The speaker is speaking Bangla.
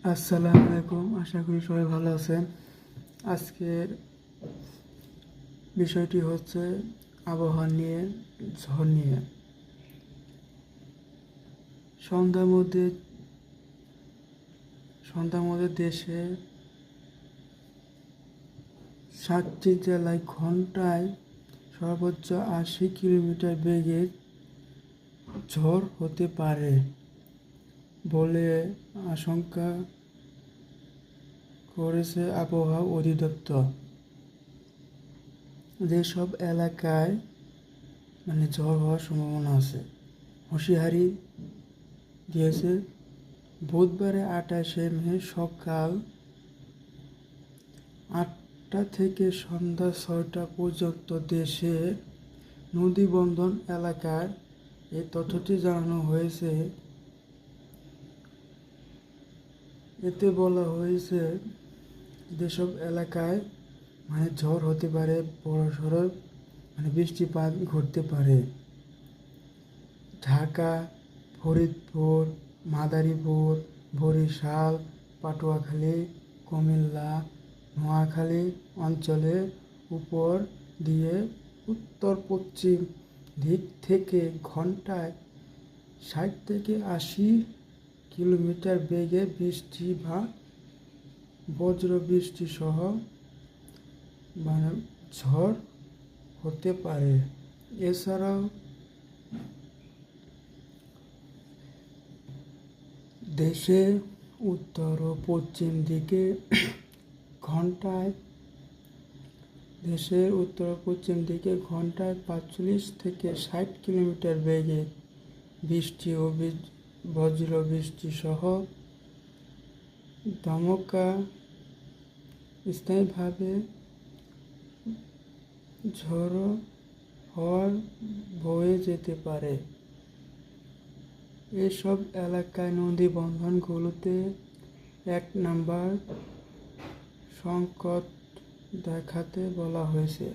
আসসালামু আলাইকুম। আশা করি সবাই ভালো আছেন। আজকের বিষয়টি হচ্ছে আবহাওয়া নিয়ে, ঝড় নিয়ে। সন্ধ্যার মধ্যে দেশে 7টি জেলায় ঘন্টায় সর্বোচ্চ 80 কিলোমিটার বেগে ঝড় হতে পারে বলে আশঙ্কা করেছে আবহাওয়া অধিদপ্তর। যেসব এলাকায় ঝড় হওয়ার সম্ভাবনা আছে হুঁশিয়ারি দিয়েছে। বুধবারে 28শে মে সকাল 8টা থেকে সন্ধ্যা 6টা পর্যন্ত দেশের নদীবন্দর এলাকার এই তথ্যটি জানানো হয়েছে। এতে বলা হয়েছে যেসব এলাকায় ঝড় হতে পারে, বড়সড় বৃষ্টিপাত ঘটতে পারে। ঢাকা, ফরিদপুর, মাদারীপুর, বরিশাল, পটুয়াখালী, কুমিল্লা, নোয়াখালী অঞ্চলের উপর দিয়ে উত্তর পশ্চিম দিক থেকে ঘন্টায় 60 থেকে 80 কিলোমিটার বেগে বৃষ্টি বা বজ্রবৃষ্টি সহ ঝড় হতে পারে। এছাড়াও দেশের উত্তর ও পশ্চিম দিকে ঘন্টায় 45 থেকে 60 কিলোমিটার বেগে বৃষ্টি ও বজ্রবৃষ্টি সহ দমকা স্থায়ীভাবে ঝড়ো হওয়ার বয়ে যেতে পারে। এসব এলাকায় নদীবন্দরগুলোতে 1 নম্বর সংকট দেখাতে বলা হয়েছে।